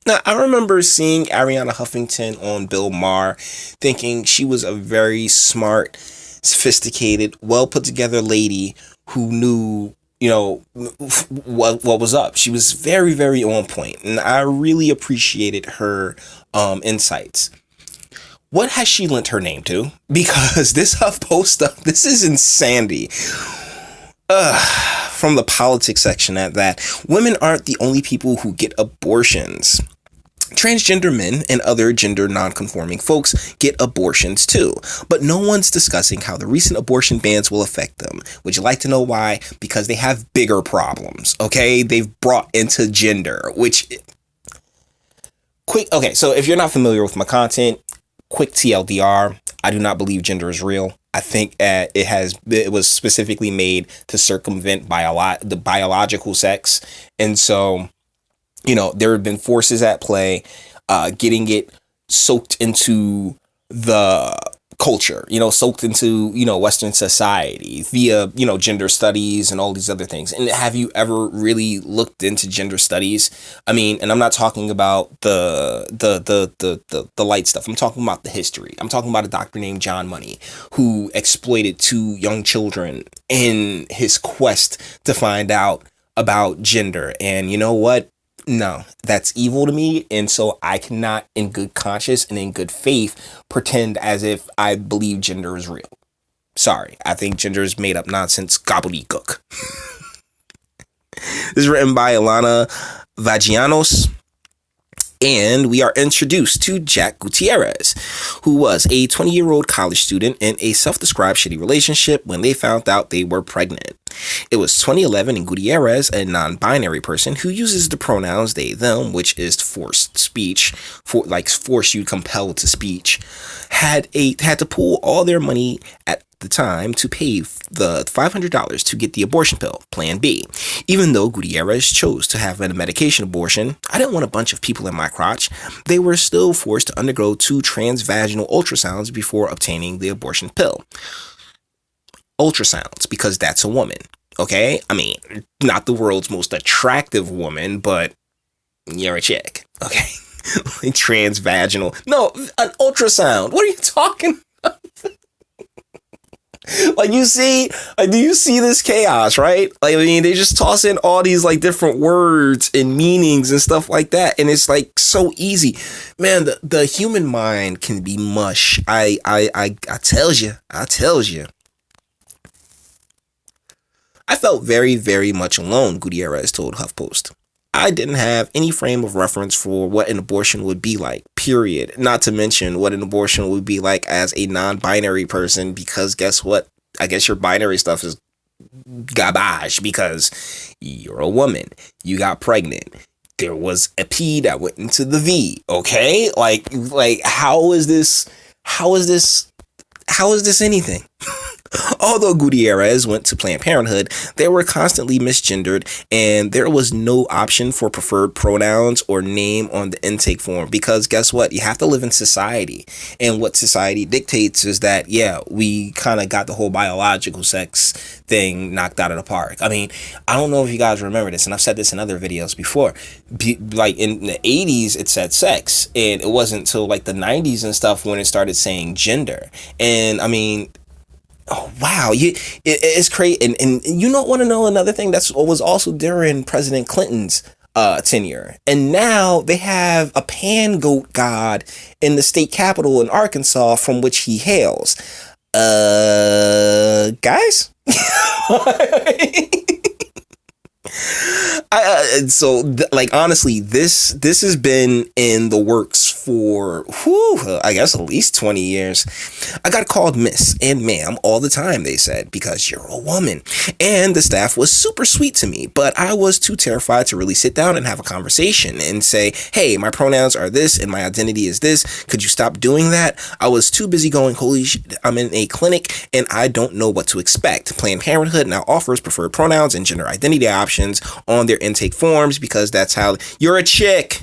Now, I remember seeing Ariana Huffington on Bill Maher, thinking she was a very smart, sophisticated, well put together lady who knew, what was up. She was very, very on point, and I really appreciated her insights. What has she lent her name to? Because this HuffPost stuff, this is insanity. From the politics section at that, women aren't the only people who get abortions. Transgender men and other gender non-conforming folks get abortions too, but no one's discussing how the recent abortion bans will affect them. Would you like to know why? Because they have bigger problems, okay? They've brought into gender, okay, so if you're not familiar with my content, quick TLDR, I do not believe gender is real. I think it was specifically made to circumvent the biological sex, and so there have been forces at play, getting it soaked into the culture, soaked into, Western society via, gender studies and all these other things. And have you ever really looked into gender studies? I mean, and I'm not talking about the light stuff. I'm talking about the history. I'm talking about a doctor named John Money who exploited 2 young children in his quest to find out about gender. And you know what? No, that's evil to me, and so I cannot, in good conscience and in good faith, pretend as if I believe gender is real. Sorry, I think gender is made up nonsense gobbledygook. This is written by Ilana Vagianos, and we are introduced to Jack Gutierrez, who was a 20-year-old college student in a self-described shitty relationship when they found out they were pregnant. It was 2011, and Gutierrez, a non-binary person who uses the pronouns they, them, which is forced speech, force you compelled to speech, had to pool all their money at the time to pay the $500 to get the abortion pill, Plan B. Even though Gutierrez chose to have a medication abortion, I didn't want a bunch of people in my crotch. They were still forced to undergo 2 transvaginal ultrasounds before obtaining the abortion pill. Ultrasounds, because that's a woman, okay? I mean, not the world's most attractive woman, but you're a chick, okay? Transvaginal. No, an ultrasound. What are you talking about? Do you see this chaos, right? I mean, they just toss in all these different words and meanings and stuff like that, and it's so easy. Man, the human mind can be mush. I tells you. I felt very, very much alone, Gutierrez told HuffPost. I didn't have any frame of reference for what an abortion would be like, period. Not to mention what an abortion would be like as a non-binary person, because guess what? I guess your binary stuff is garbage because you're a woman. You got pregnant. There was a P that went into the V, okay? How is this anything? Although Gutierrez went to Planned Parenthood, they were constantly misgendered, and there was no option for preferred pronouns or name on the intake form, because guess what? You have to live in society, and what society dictates is that, we kind of got the whole biological sex thing knocked out of the park. I mean, I don't know if you guys remember this, and I've said this in other videos before. In the 80s, it said sex, and it wasn't until the 90s and stuff when it started saying gender. And I mean, oh wow, it's crazy. And you don't want to know another thing that was also during President Clinton's tenure. And now they have a pan goat god in the state capitol in Arkansas from which he hails. Guys? Honestly, this has been in the works for I guess at least 20 years. I got called miss and ma'am all the time, they said, because you're a woman. And the staff was super sweet to me, but I was too terrified to really sit down and have a conversation and say, hey, my pronouns are this and my identity is this. Could you stop doing that? I was too busy going, holy shit, I'm in a clinic and I don't know what to expect. Planned Parenthood now offers preferred pronouns and gender identity options on their intake forms because that's how you're a chick.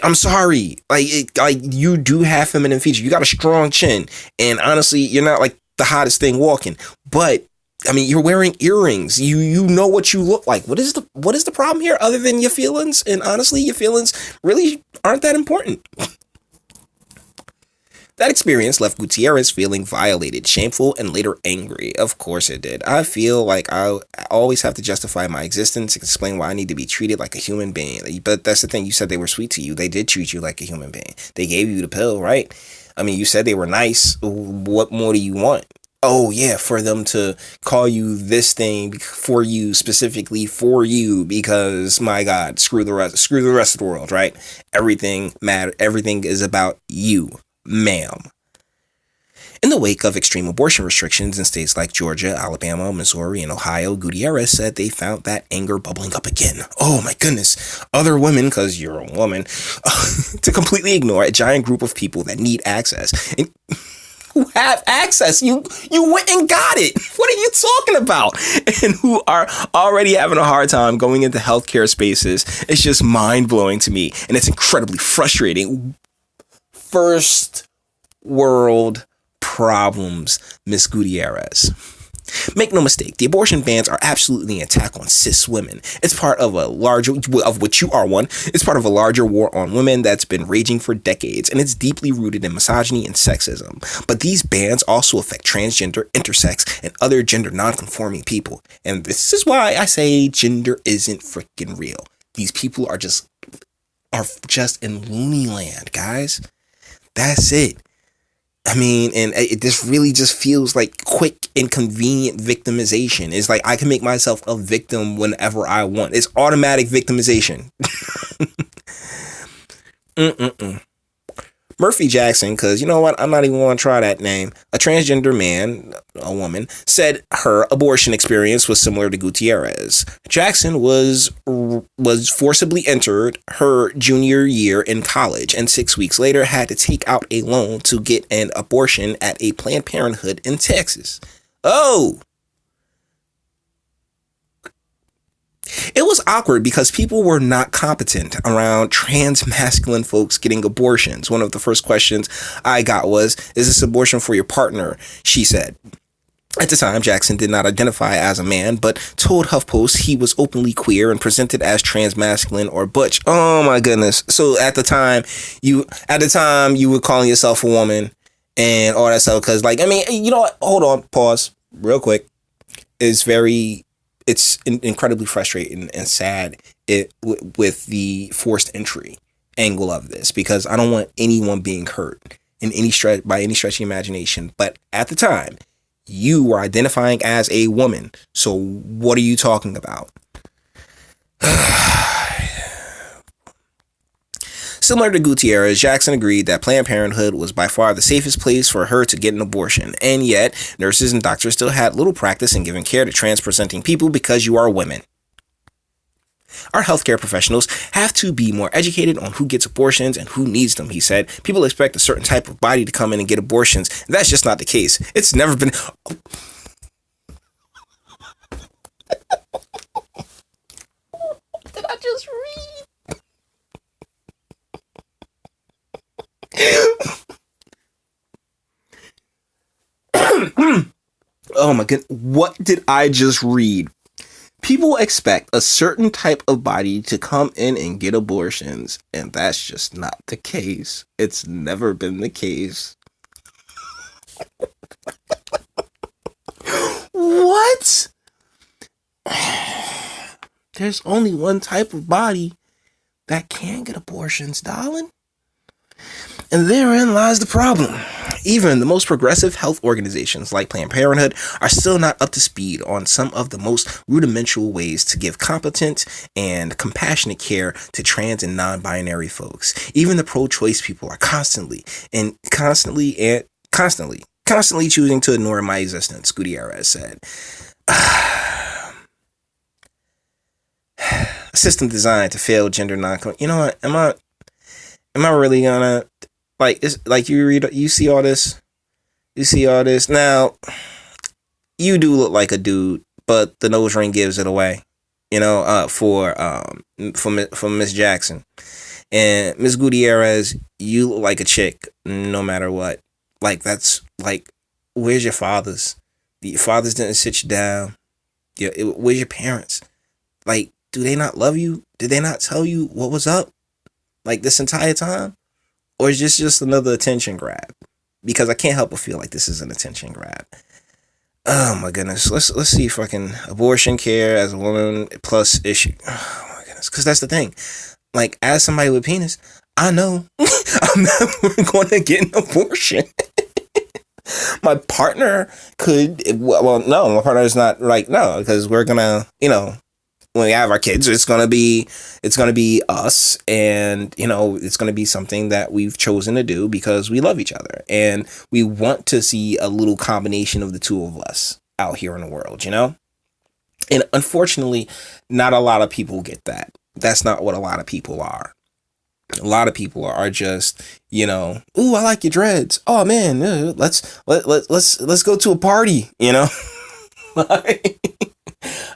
I'm sorry. You do have feminine features. You got a strong chin. And honestly, you're not the hottest thing walking. But I mean, you're wearing earrings. You know what you look like. What is the problem here other than your feelings? And honestly, your feelings really aren't that important. That experience left Gutierrez feeling violated, shameful, and later angry. Of course it did. I feel like I always have to justify my existence, explain why I need to be treated like a human being. But that's the thing. You said they were sweet to you. They did treat you like a human being. They gave you the pill, right? I mean, you said they were nice. What more do you want? Oh yeah, for them to call you this thing for you, specifically for you, because my God, screw the rest of the world, right? Everything matter. Everything is about you, ma'am. In the wake of extreme abortion restrictions in states like Georgia, Alabama, Missouri, and Ohio, Gutierrez said they found that anger bubbling up again. Oh my goodness. Other women, because you're a woman, to completely ignore a giant group of people that need access. And who have access. You went and got it. What are you talking about? And who are already having a hard time going into healthcare spaces. It's just mind-blowing to me. And it's incredibly frustrating. First world problems, Miss Gutierrez. Make no mistake, the abortion bans are absolutely an attack on cis women. It's part of a larger, of which you are one, it's part of a larger war on women that's been raging for decades, and it's deeply rooted in misogyny and sexism. But these bans also affect transgender, intersex, and other gender non-conforming people. And this is why I say gender isn't freaking real. These people are just in loony land, guys. That's it. I mean, and this really just feels like quick and convenient victimization. It's like I can make myself a victim whenever I want. It's automatic victimization. Murphy Jackson, because you know what? I'm not even going to try that name. A transgender man, a woman, said her abortion experience was similar to Gutierrez. Jackson was forcibly entered her junior year in college and 6 weeks later had to take out a loan to get an abortion at a Planned Parenthood in Texas. Oh! It was awkward because people were not competent around trans masculine folks getting abortions. One of the first questions I got was, "Is this abortion for your partner?" she said. At the time, Jackson did not identify as a man, but told HuffPost he was openly queer and presented as trans masculine or butch. Oh my goodness. So at the time you were calling yourself a woman and all that stuff. Cause like, I mean, you know what? Hold on, pause real quick. It's incredibly frustrating and sad with the forced entry angle of this, because I don't want anyone being hurt in any stretch by any stretch of imagination. But at the time, you were identifying as a woman. So what are you talking about? Similar to Gutierrez, Jackson agreed that Planned Parenthood was by far the safest place for her to get an abortion, and yet nurses and doctors still had little practice in giving care to trans-presenting people because you are women. Our healthcare professionals have to be more educated on who gets abortions and who needs them, he said. People expect a certain type of body to come in and get abortions, and that's just not the case. It's never been... Did I just read? Oh my god, what did I just read? People expect a certain type of body to come in and get abortions, and that's just not the case. It's never been the case. What? There's only one type of body that can get abortions, darling. And therein lies the problem. Even the most progressive health organizations like Planned Parenthood are still not up to speed on some of the most rudimental ways to give competent and compassionate care to trans and non-binary folks. Even the pro-choice people are constantly choosing to ignore my existence, Gutierrez said. A system designed to fail gender you know what? Am I really gonna it's like you see all this now? You do look like a dude, but the nose ring gives it away, you know. For Miss Jackson and Miss Gutierrez, you look like a chick no matter what. Like, that's like, where's your fathers? Your fathers didn't sit you down. Where's your parents? Like, do they not love you? Did they not tell you what was up? Like, this entire time? Or is this just another attention grab? Because I can't help but feel like this is an attention grab. Oh my goodness. Let's see fucking abortion care as a woman plus issue. Oh my goodness. Because that's the thing. Like, as somebody with penis, I know I'm never going to get an abortion. My partner could. Well, no, my partner is not like, no, because we're gonna, when we have our kids, it's gonna be us, and it's gonna be something that we've chosen to do because we love each other and we want to see a little combination of the two of us out here in the world, And unfortunately, not a lot of people get that. That's not what a lot of people are. A lot of people are just, ooh, I like your dreads. Oh man, let's go to a party, Like,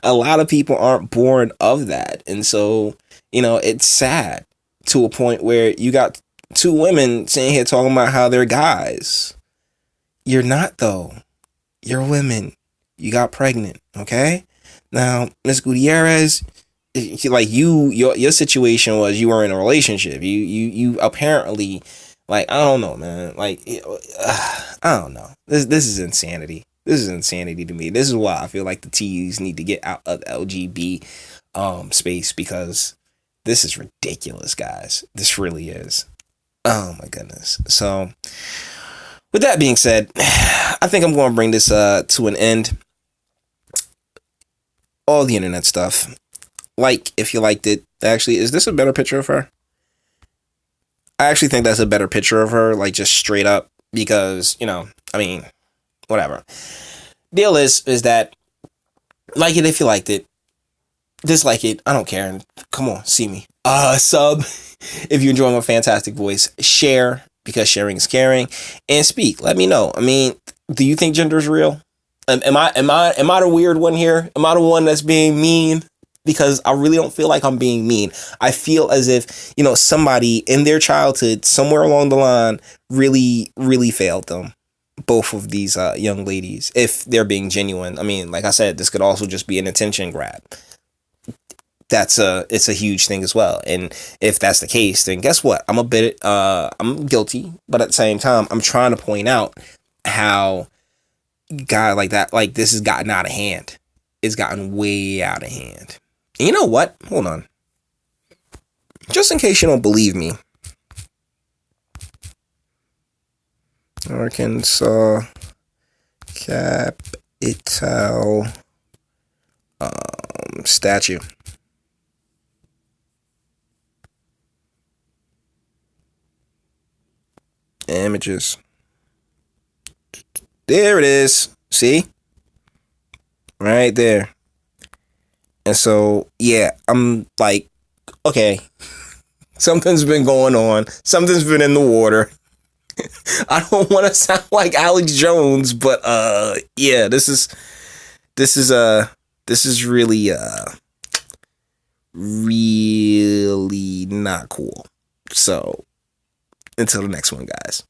a lot of people aren't born of that. And so, it's sad to a point where you got two women sitting here talking about how they're guys. You're not, though. You're women. You got pregnant, okay? Now, Miss Gutierrez, like your situation was you were in a relationship. You apparently, like, I don't know, man. Like, I don't know. This is insanity. This is insanity to me. This is why I feel like the T's need to get out of the LGB space, because this is ridiculous, guys. This really is. Oh my goodness. So, with that being said, I think I'm going to bring this to an end. All the internet stuff. Like, if you liked it. Actually, is this a better picture of her? I actually think that's a better picture of her, like, just straight up, because, whatever. Deal is that, like it if you liked it. Dislike it, I don't care. Come on, see me. Sub if you enjoy my fantastic voice. Share, because sharing is caring. And speak. Let me know. Do you think gender is real? Am I the weird one here? Am I the one that's being mean? Because I really don't feel like I'm being mean. I feel as if, somebody in their childhood, somewhere along the line, really, really failed them. Both of these young ladies, if they're being genuine. Like I said, this could also just be an attention grab. It's a huge thing as well. And if that's the case, then guess what? I'm guilty, but at the same time, I'm trying to point out how guy like that, like, this has gotten out of hand. It's gotten way out of hand. And you know what? Hold on. Just in case you don't believe me. Arkansas Capital statue. Images. There it is. See? Right there. And so, yeah, I'm like, okay, something's been going on. Something's been in the water. I don't want to sound like Alex Jones, but yeah, this is really really not cool. So, until the next one, guys.